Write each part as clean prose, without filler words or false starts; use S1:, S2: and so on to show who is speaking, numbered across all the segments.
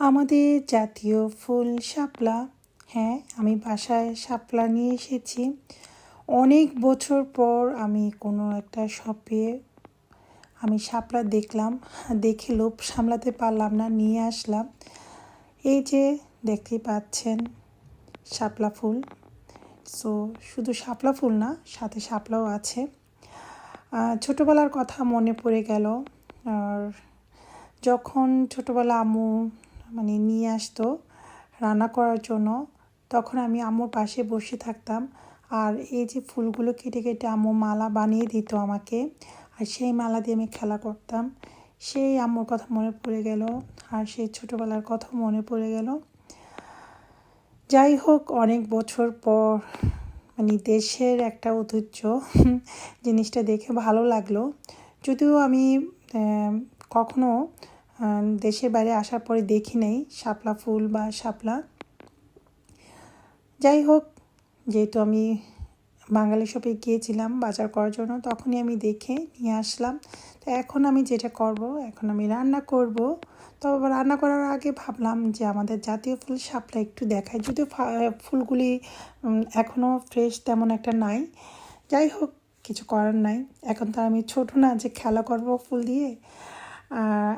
S1: আমাদের জাতীয় ফুল শাপলা। হ্যাঁ, আমি বাসায় শাপলা নিয়ে এসেছি। অনেক বছর পর আমি কোনো একটা শপে আমি শাপলা দেখলাম, দেখে লোভ সামলাতে পারলাম না, নিয়ে আসলাম। এই যে দেখতেই পাচ্ছেন শাপলা ফুল। সো শুধু শাপলা ফুল না, সাথে শাপলাও আছে। ছোটোবেলার কথা মনে পড়ে গেল। আর যখন ছোটোবেলা আম্মু নিয়ে আসতো রান্না করার জন্য, তখন আমি আম্মুর পাশে বসে থাকতাম। আর এই যে ফুলগুলো কেটে কেটে আম্মু মালা বানিয়ে দিত আমাকে, আর সেই মালা দিয়ে আমি খেলা করতাম। সেই আম্মুর কথা মনে পড়ে গেল, আর সেই ছোটোবেলার কথা মনে পড়ে গেল। যাই হোক, অনেক বছর পর দেশের একটা ঐতিহ্য জিনিসটা দেখে ভালো লাগলো। যদিও আমি কখনো দেশের বাইরে আসার পরে দেখি নাই শাপলা ফুল বা শাপলা। যাই হোক, যেহেতু আমি বাঙালি শপে গিয়েছিলাম বাজার করার জন্য, তখনই আমি দেখে নিয়ে আসলাম। তো এখন আমি যেটা করব, এখন আমি রান্না করব। তবে রান্না করার আগে ভাবলাম যে আমাদের জাতীয় ফুল শাপলা একটু দেখাই, যদিও ফুলগুলি এখনও ফ্রেশ তেমন একটা নাই। যাই হোক, কিছু করার নাই। এখন তো আমি ছোট না যে খেলা করব ফুল দিয়ে।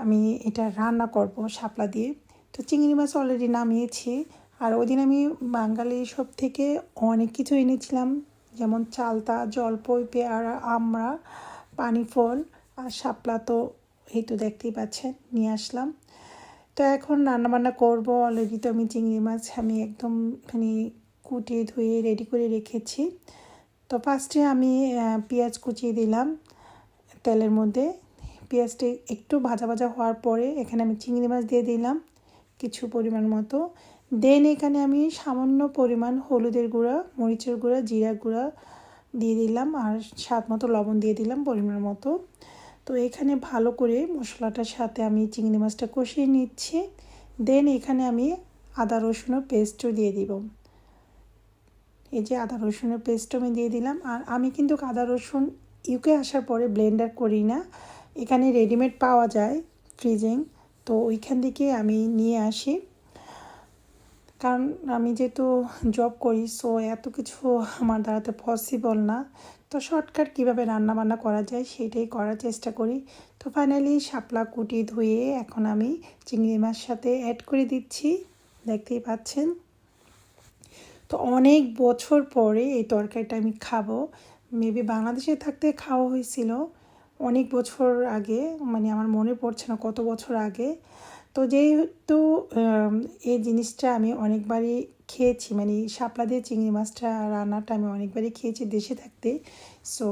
S1: আমি এটা রান্না করব শাপলা দিয়ে। তো চিংড়ি মাছ অলরেডি নামিয়েছি। আর ওই দিন আমি বাঙালি শপ থেকে অনেক কিছু এনেছিলাম, যেমন চালতা, জলপাই, পেয়ারা, আমড়া, পানি ফল আর শাপলা। তো এই তো দেখতেই পাচ্ছেন, নিয়ে আসলাম। তো এখন রান্নাবান্না করব। অলরেডি তো আমি চিংড়ি মাছ একদম কুটিয়ে ধুয়ে রেডি করে রেখেছি। তো ফার্স্টে আমি পেঁয়াজ কুচিয়ে দিলাম তেলের মধ্যে। পেঁয়াজটা একটু ভাজা ভাজা হওয়ার পরে এখানে আমি চিংড়ি মাছ দিয়ে দিলাম কিছু পরিমাণ মতো। দেন এখানে আমি সামান্য পরিমাণ হলুদের গুঁড়া, মরিচের গুঁড়া, জিরা গুঁড়া দিয়ে দিলাম, আর স্বাদ মতো লবণ দিয়ে দিলাম পরিমাণ মতো। তো এখানে ভালো করে মশলাটার সাথে আমি চিংড়ি মাছটা কষিয়ে নিচ্ছি। দেন এখানে আমি আদা রসুনের পেস্টও দিয়ে দিব। এই যে আদা রসুনের পেস্টও আমি দিয়ে দিলাম। আর আমি কিন্তু আদা রসুন ইউকে আসার পরে ব্লেন্ডার করি না, এখানে রেডিমেড পাওয়া যায় ফ্রিজিং, তো ওইখান থেকে আমি নিয়ে আসি। কারণ আমি যেহেতু জব করি, সো এত কিছু আমার দ্বারাতে পসিবল না। তো শর্টকাট কীভাবে রান্নাবান্না করা যায় সেটাই করার চেষ্টা করি। তো ফাইনালি শাপলা কুটি ধুয়ে এখন আমি চিংড়ি মাছ সাথে অ্যাড করে দিচ্ছি, দেখতেই পাচ্ছেন। তো অনেক বছর পরে এই তরকারিটা আমি খাবো। মেবি বাংলাদেশে থাকতে খাওয়া হয়েছিল অনেক বছর আগে, আমার মনে পড়ছে না কত বছর আগে। তো যেহেতু এই জিনিসটা আমি অনেকবারই খেয়েছি, শাপলা দিয়ে চিংড়ি মাছটা রান্নাটা আমি অনেকবারই খেয়েছি দেশে থাকতে। সো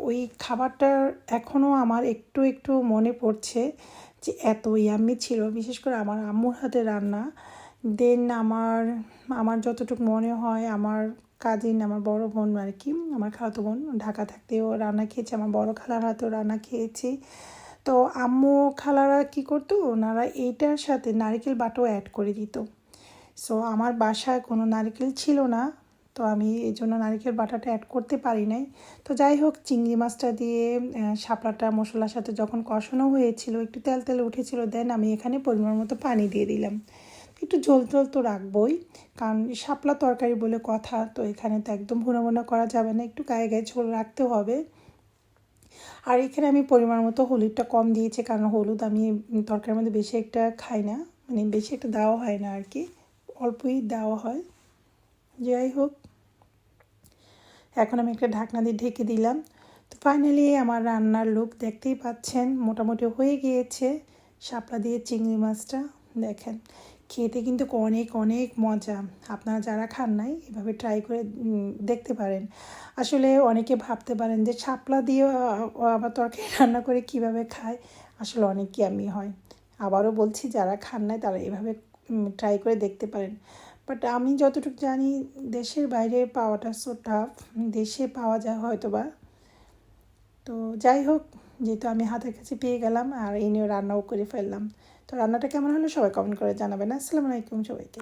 S1: ওই খাবারটার এখনও আমার একটু একটু মনে পড়ছে যে এত ইয়াম্মি ছিল, বিশেষ করে আমার আম্মুর হাতে রান্না। দেন আমার যতটুকু মনে হয়, আমার কাজিন, আমার বড় বোন আমার খালাতো বোন ঢাকা থাকতেও রান্না খেয়েছে, আমার বড় খালার হাতেও রান্না খেয়েছি। তো আম্মু খালারা কী করতো, ওনারা এইটার সাথে নারকেল বাটাও অ্যাড করে দিত। সো আমার বাসায় কোনো নারকেল ছিল না, তো আমি এই জন্য নারকেল বাটাটা অ্যাড করতে পারি নাই। তো যাই হোক, চিংড়ি মাছটা দিয়ে শাপলাটা মশলার সাথে যখন কষানো হয়েছিল, একটু তেল তেল উঠেছিল, দেন আমি এখানে পরিমাণ মতো পানি দিয়ে দিলাম। একটু ঝোল ঝোল তো রাখবই, কারণ শাপলা তরকারি বলে কথা, তো এখানে তো একদম ভুনা ভুনা করা যাবে না, একটু গায়ে গায়ে ঝোল রাখতে হবে। আর এখানে আমি পরিমাণ মতো হলুদটা কম দিয়েছি, কারণ হলুদ আমি তরকারির মধ্যে বেশি একটা খাই না, বেশি একটা দেওয়া হয় না আর কি, অল্পই দেওয়া হয়। যাই হোক, এখন আমি একটা ঢাকনা দিয়ে ঢেকে দিলাম। তো ফাইনালি আমার রান্নার লুক দেখতেই পাচ্ছেন, মোটামুটি হয়ে গিয়েছে। শাপলা দিয়ে চিংড়ি মাছটা দেখেন, খেতে কিন্তু অনেক অনেক মজা। আপনারা যারা খান নাই, এভাবে ট্রাই করে দেখতে পারেন। আসলে অনেকে ভাবতে পারেন যে শাপলা দিয়ে আবার তরকারি রান্না করে কিভাবে খায়, আসলে অনেক ইয়াম্মি হয়। আবারও বলছি, যারা খান নাই তারা এভাবে ট্রাই করে দেখতে পারেন। বাট আমি যতটুকু জানি, দেশের বাইরে পাওয়াটা সো টাফ, দেশে পাওয়া যায় হয়তো বা। তো যাই হোক, যেহেতু আমি হাতের কাছে পেয়ে গেলাম, আর এই নিয়ে রান্নাও করে ফেললাম। তো রান্নাটা কেমন হলো সবাই কমেন্ট করে জানাবেন। আসসালামু আলাইকুম সবাইকে।